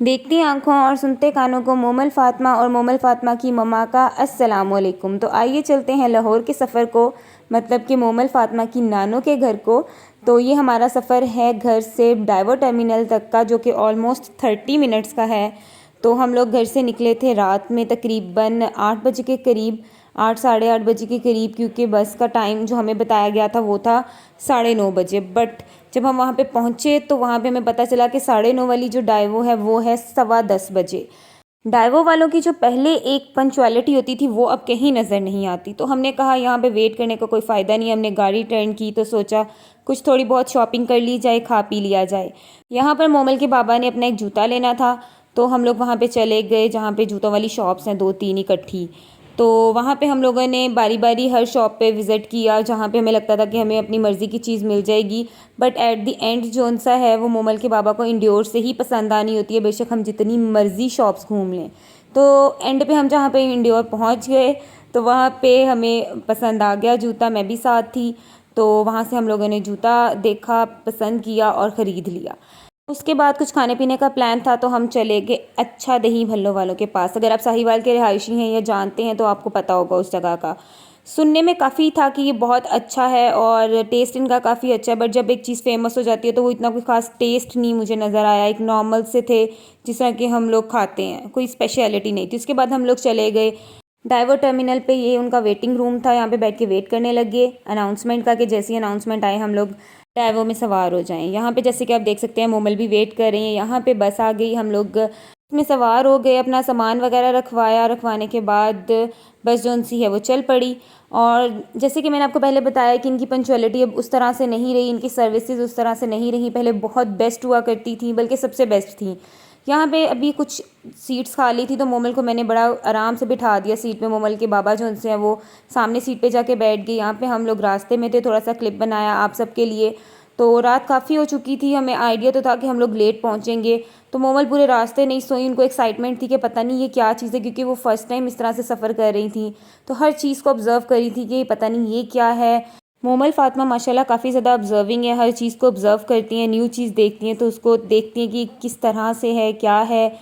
देखती आंखों और सुनते कानों को मोमल फ़ातिमा और मोमल फ़ातिमा की मम्मा का अस्सलामुअलैकुम। तो आइए चलते हैं लाहौर के सफ़र को, मतलब कि मोमल फ़ातिमा की नानों के घर को। तो ये हमारा सफ़र है घर से डाइवर टर्मिनल तक का, जो कि ऑलमोस्ट 30 मिनट्स का है। तो हम लोग घर से निकले थे रात में तकरीबन 8 बजे के करीब, 8 साढ़े 8 बजे के करीब, क्योंकि बस का टाइम जो हमें बताया गया था वो था 9:30 बजे। बट जब हम वहाँ पे पहुँचे तो वहाँ पे हमें पता चला कि 9:30 वाली जो डाइवो है वो है 10:15 बजे। डाइवो वालों की जो पहले एक पंचुअलिटी होती थी वो अब कहीं नज़र नहीं आती। तो हमने कहा यहाँ पे वेट करने का कोई फ़ायदा नहीं। हमने गाड़ी टर्न की तो सोचा कुछ थोड़ी बहुत शॉपिंग कर ली जाए, खा पी लिया जाए। यहाँ पर मोमल के बाबा ने अपना एक जूता लेना था, तो हम लोग वहाँ पे चले गए जहाँ पे जूतों वाली शॉप्स हैं 2-3 इकट्ठी। तो वहाँ पे हम लोगों ने बारी बारी हर शॉप पे विज़िट किया जहाँ पे हमें लगता था कि हमें अपनी मर्ज़ी की चीज़ मिल जाएगी। But at the end zone सा है वो मोमल के बाबा को इंडोर से ही पसंद आनी होती है, बेशक हम जितनी मर्ज़ी शॉप्स घूम लें। तो एंड पे हम जहाँ पे इंडोर पहुँच गए तो वहाँ पे हमें पसंद आ गया जूता, मैं भी साथ थी। तो वहाँ से हम लोगों ने जूता देखा, पसंद किया और ख़रीद लिया। उसके बाद कुछ खाने पीने का प्लान था तो हम चले गए अच्छा दही भल्लों वालों के पास। अगर आप साहिवाल के रिहायशी हैं या जानते हैं तो आपको पता होगा उस जगह का। सुनने में काफ़ी था कि ये बहुत अच्छा है और टेस्ट इनका काफ़ी अच्छा है, बट जब एक चीज़ फेमस हो जाती है तो वो इतना कोई ख़ास टेस्ट नहीं मुझे नज़र आया। एक नॉर्मल से थे जिस तरह के हम लोग खाते हैं, कोई स्पेशलिटी नहीं थी। उसके बाद हम लोग चले गए डाइवर टर्मिनल पे। ये उनका वेटिंग रूम था, यहाँ पे बैठ के वेट करने लगे अनाउंसमेंट का कि जैसी अनाउंसमेंट आए हम लोग डाइवो में सवार हो जाएं। यहाँ पे जैसे कि आप देख सकते हैं मोमल भी वेट कर रही हैं। यहाँ पे बस आ गई, हम लोग इसमें सवार हो गए, अपना सामान वगैरह रखवाया। रखवाने के बाद बस जो सी है वो चल पड़ी। और जैसे कि मैंने आपको पहले बताया कि इनकी पंचुअलिटी अब उस तरह से नहीं रही, इनकी सर्विसेज उस तरह से नहीं रही। पहले बहुत बेस्ट हुआ करती थी, बल्कि सबसे बेस्ट थी। यहाँ पे अभी कुछ सीट्स खाली थी तो मोमल को मैंने बड़ा आराम से बिठा दिया सीट पे। मोमल के बाबा जो उनसे हैं वो सामने सीट पे जाके बैठ गए। यहाँ पे हम लोग रास्ते में थे, थोड़ा सा क्लिप बनाया आप सबके लिए। तो रात काफ़ी हो चुकी थी, हमें आइडिया तो था कि हम लोग लेट पहुँचेंगे। तो मोमल पूरे रास्ते नहीं सोई, उनको एक्साइटमेंट थी कि पता नहीं ये क्या चीज़ है, क्योंकि वो फर्स्ट टाइम इस तरह से सफ़र कर रही थी। तो हर चीज़ को ऑब्ज़र्व कर रही थी कि पता नहीं ये क्या है। मोमल फ़ातिमा माशाल्लाह काफ़ी ज़्यादा ऑब्ज़र्विंग है, हर चीज़ को ऑब्ज़र्व करती हैं, न्यू चीज़ देखती हैं तो उसको देखती हैं कि किस तरह से है, क्या है,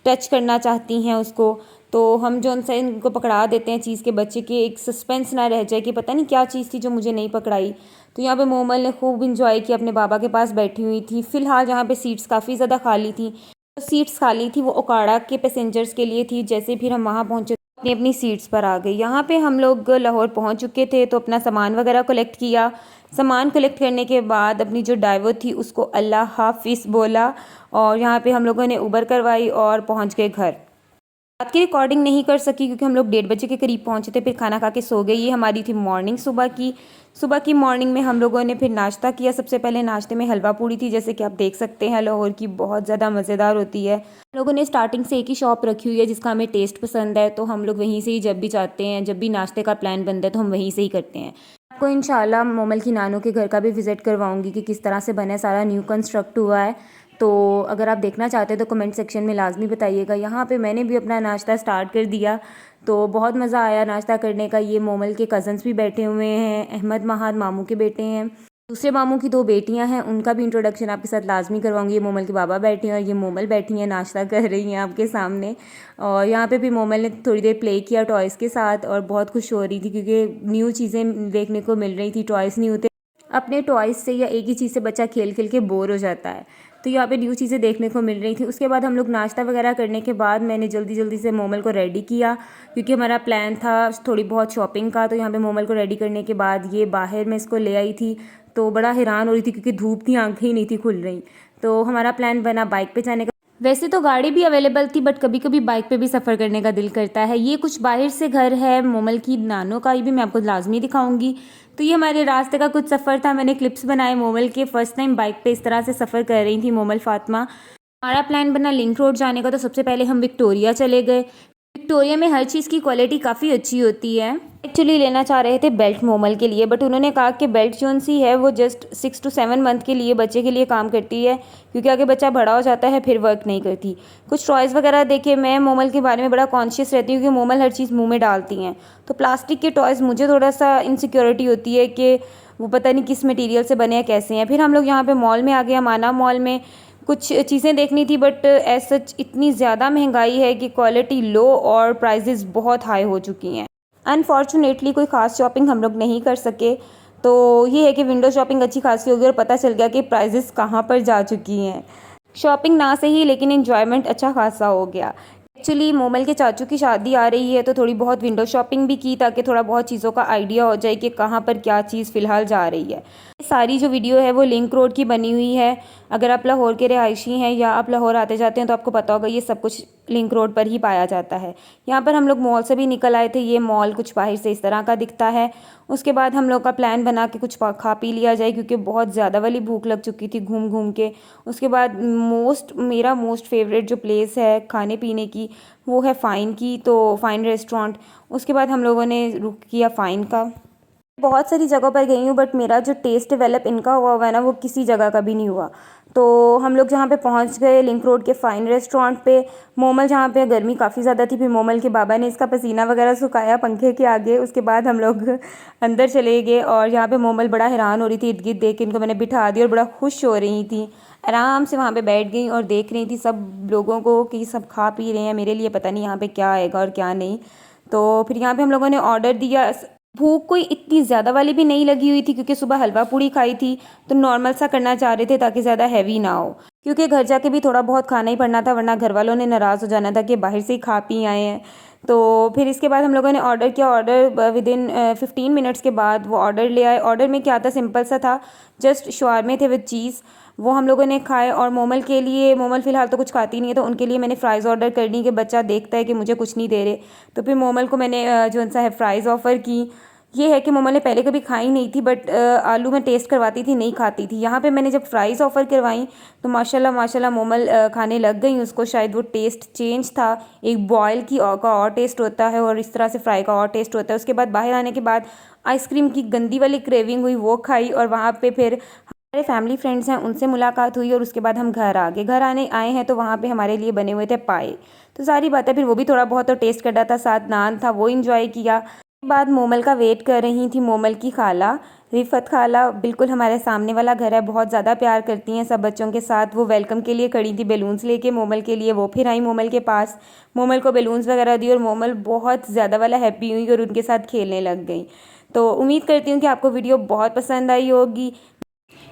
टच करना चाहती हैं उसको। तो हम जो उनसे इनको पकड़ा देते हैं चीज़ के, बच्चे के एक सस्पेंस ना रह जाए कि पता नहीं क्या चीज़ थी जो मुझे नहीं पकड़ाई। तो यहाँ पे मोमल ने खूब इंजॉय किया, अपने बाबा के पास बैठी हुई थी। फ़िलहाल यहाँ पे सीट्स काफ़ी ज़्यादा खाली थी। जो सीट्स खाली थी वो ओकाड़ा के पैसेंजर्स के लिए थी। जैसे फिर हम वहाँ पहुँचे अपनी अपनी सीट्स पर आ गई। यहाँ पे हम लोग लाहौर पहुँच चुके थे तो अपना सामान वगैरह कलेक्ट किया। सामान कलेक्ट करने के बाद अपनी जो ड्राइवर थी उसको अल्लाह हाफिज़ बोला और यहाँ पे हम लोगों ने उबर करवाई और पहुँच गए घर। रात की रिकॉर्डिंग नहीं कर सकी क्योंकि हम लोग 1:30 बजे के करीब पहुंचे थे, फिर खाना खा के सो गए। ये हमारी थी मॉर्निंग सुबह की मॉर्निंग में हम लोगों ने फिर नाश्ता किया। सबसे पहले नाश्ते में हलवा पूड़ी थी, जैसे कि आप देख सकते हैं लाहौर की बहुत ज़्यादा मज़ेदार होती है। हम लोगों ने स्टार्टिंग से एक ही शॉप रखी हुई है जिसका हमें टेस्ट पसंद है, तो हम लोग वहीं से ही जब भी चाहते हैं, जब भी नाश्ते का प्लान बनता है तो हम वहीं से ही करते हैं। आपको इंशाल्लाह मोमल की नानों के घर का भी विज़िट करवाऊंगी कि किस तरह से बना है, सारा न्यू कंस्ट्रक्ट हुआ है। तो अगर आप देखना चाहते हो तो कमेंट सेक्शन में लाजमी बताइएगा। यहाँ पे मैंने भी अपना नाश्ता स्टार्ट कर दिया, तो बहुत मज़ा आया नाश्ता करने का। ये मोमल के कज़न्स भी बैठे हुए हैं, अहमद महाद मामू के बेटे हैं। दूसरे मामू की 2 बेटियां हैं, उनका भी इंट्रोडक्शन आपके साथ लाजमी करवाऊंगी। ये मोमल के बाबा बैठे हैं और ये मोमल बैठी हैं, नाश्ता कर रही हैं आपके सामने। और यहाँ पे भी मोमल ने थोड़ी देर प्ले किया टॉयज़ के साथ और बहुत खुश हो रही थी क्योंकि न्यू चीज़ें देखने को मिल रही थी। टॉयज़ नहीं होते अपने टॉयज़ से या एक ही चीज़ से बच्चा खेल खेल के बोर हो जाता है, तो यहाँ पे न्यू चीज़ें देखने को मिल रही थी। उसके बाद हम लोग नाश्ता वगैरह करने के बाद मैंने जल्दी जल्दी से मोमल को रेडी किया क्योंकि हमारा प्लान था थोड़ी बहुत शॉपिंग का। तो यहाँ पे मोमल को रेडी करने के बाद ये बाहर मैं इसको ले आई थी, तो बड़ा हैरान हो रही थी क्योंकि धूप थी, आंखें ही नहीं थी खुल रही। तो हमारा प्लान बना बाइक पे जाने का। वैसे तो गाड़ी भी अवेलेबल थी बट कभी कभी बाइक पे भी सफ़र करने का दिल करता है। ये कुछ बाहर से घर है मोमल की नानों का, ये भी मैं आपको लाजमी दिखाऊंगी। तो ये हमारे रास्ते का कुछ सफ़र था, मैंने क्लिप्स बनाए मोमल के। फ़र्स्ट टाइम बाइक पे इस तरह से सफ़र कर रही थी मोमल फ़ातिमा। हमारा प्लान बना लिंक रोड जाने का, तो सबसे पहले हम विक्टोरिया चले गए। विक्टोरिया में हर चीज़ की क्वालिटी काफ़ी अच्छी होती है। एक्चुअली लेना चाह रहे थे बेल्ट मोमल के लिए, बट उन्होंने कहा कि बेल्ट जोन सी है वो जस्ट 6 to 7 मंथ के लिए बच्चे के लिए काम करती है, क्योंकि आगे बच्चा बड़ा हो जाता है फिर वर्क नहीं करती। कुछ टॉयज़ वगैरह देखे। मैं मोमल के बारे में बड़ा कॉन्शियस रहती हूँ क्योंकि मोमल हर चीज़ मुँह में डालती हैं, तो प्लास्टिक के टॉयज़ मुझे थोड़ा सा इनसिक्योरिटी होती है कि वो पता नहीं किस मटेरियल से बने हैं, कैसे हैं। फिर हम लोग यहाँ पे मॉल में आ गए, अमाना मॉल में। कुछ चीज़ें देखनी थी, बट एज सच इतनी ज़्यादा महंगाई है कि क्वालिटी लो और प्राइजेज़ बहुत हाई हो चुकी हैं। अनफॉर्चुनेटली कोई ख़ास शॉपिंग हम लोग नहीं कर सके। तो ये है कि विंडो शॉपिंग अच्छी खासी होगी और पता चल गया कि प्राइजेज़ कहाँ पर जा चुकी हैं। शॉपिंग ना सही लेकिन एन्जॉयमेंट अच्छा खासा हो गया। एक्चुअली मोमल के चाचू की शादी आ रही है, तो थोड़ी बहुत विंडो शॉपिंग भी की ताकि थोड़ा बहुत चीज़ों का आइडिया हो जाए कि कहाँ पर क्या चीज़ फ़िलहाल जा रही है। सारी जो वीडियो है वो लिंक रोड की बनी हुई है। अगर आप लाहौर के रिहायशी हैं या आप लाहौर आते जाते हैं तो आपको पता होगा ये सब कुछ लिंक रोड पर ही पाया जाता है। यहाँ पर हम लोग मॉल से भी निकल आए थे। ये मॉल कुछ बाहर से इस तरह का दिखता है। उसके बाद हम लोग का प्लान बना के कुछ खा पी लिया जाए, क्योंकि बहुत ज़्यादा वाली भूख लग चुकी थी घूम घूम के। उसके बाद मेरा मोस्ट फेवरेट जो प्लेस है खाने पीने की वो है फ़ाइन की, तो फ़ाइन रेस्टोरेंट। उसके बाद हम लोगों ने रुक किया फ़ाइन का। बहुत सारी जगहों पर गई हूँ, बट मेरा जो टेस्ट डेवलप इनका हुआ है ना वो किसी जगह का भी नहीं हुआ। तो हम लोग जहाँ पे पहुँच गए लिंक रोड के फ़ाइन रेस्टोरेंट पे। मोमल जहाँ पे गर्मी काफ़ी ज़्यादा थी, फिर मोमल के बाबा ने इसका पसीना वगैरह सुखाया पंखे के आगे। उसके बाद हम लोग अंदर चले गए और यहाँ पे मोमल बड़ा हैरान हो रही थी इर्द गिर्द देख के। इनको मैंने बिठा दिया और बड़ा खुश हो रही थी। आराम से वहाँ पे बैठ गई और देख रही थी सब लोगों को कि सब खा पी रहे हैं। मेरे लिए पता नहीं यहाँ पे क्या आएगा और क्या नहीं। तो फिर यहाँ पे हम लोगों ने ऑर्डर दिया। भूख कोई इतनी ज़्यादा वाली भी नहीं लगी हुई थी, क्योंकि सुबह हलवा पूड़ी खाई थी, तो नॉर्मल सा करना चाह रहे थे ताकि ज़्यादा हैवी ना हो, क्योंकि घर जाके भी थोड़ा बहुत खाना ही पड़ना था, वरना घर वालों ने नाराज़ हो जाना था कि बाहर से ही खा पी आए हैं। तो फिर इसके बाद हम लोगों ने ऑर्डर किया। ऑर्डर विदिन 15 मिनट्स के बाद वो ऑर्डर ले आए। ऑर्डर में क्या था, सिंपल सा था, जस्ट शवारमे थे विद चीज़। वो हम लोगों ने खाए। और मोमल के लिए, मोमल फ़िलहाल तो कुछ खाती नहीं है, तो उनके लिए मैंने फ़्राइज़ ऑर्डर कर दी कि बच्चा देखता है कि मुझे कुछ नहीं दे रहे। तो फिर मोमल को मैंने जो सा है फ़्राइज़ ऑफ़र की। ये है कि मोमल ने पहले कभी खाई नहीं थी, बट आलू में टेस्ट करवाती थी, नहीं खाती थी। यहाँ पे मैंने जब फ़्राइज़ ऑफ़र करवाई तो माशाल्लाह माशाल्लाह मोमल खाने लग गई। उसको शायद वो टेस्ट चेंज था। एक बॉयल का और टेस्ट होता है और इस तरह से फ्राई का और टेस्ट होता है। उसके बाद बाहर आने के बाद आइसक्रीम की गंदी वाली क्रेविंग हुई, वो खाई। और वहाँ पे फिर हमारे फैमिली फ्रेंड्स हैं, उनसे मुलाकात हुई और उसके बाद हम घर आ गए। घर आए हैं तो वहाँ पे हमारे लिए बने हुए थे पाए। तो सारी बातें फिर वो भी थोड़ा बहुत तो टेस्ट कर रहा था, साथ नान था वो इंजॉय किया। बाद मोमल का वेट कर रही थी मोमल की खाला रिफ़त खाला। बिल्कुल हमारे सामने वाला घर है, बहुत ज़्यादा प्यार करती हैं सब बच्चों के साथ। वो वेलकम के लिए खड़ी थी बैलून्स लेके मोमल के लिए। वो फिर आई मोमल के पास, मोमल को बैलून्स वगैरह दी और मोमल बहुत ज़्यादा वाला हैप्पी हुई और उनके साथ खेलने लग गई। तो उम्मीद करती हूँ कि आपको वीडियो बहुत पसंद आई होगी।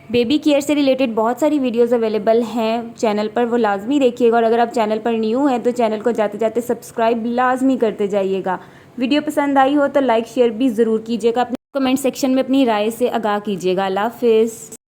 बेबी केयर से रिलेटेड बहुत सारी वीडियोस अवेलेबल हैं चैनल पर, वो लाजमी देखिएगा। और अगर आप चैनल पर न्यू हैं तो चैनल को जाते जाते सब्सक्राइब लाजमी करते जाइएगा। वीडियो पसंद आई हो तो लाइक शेयर भी ज़रूर कीजिएगा। अपने कमेंट सेक्शन में अपनी राय से आगाह कीजिएगा। अल्लाह हाफिज़।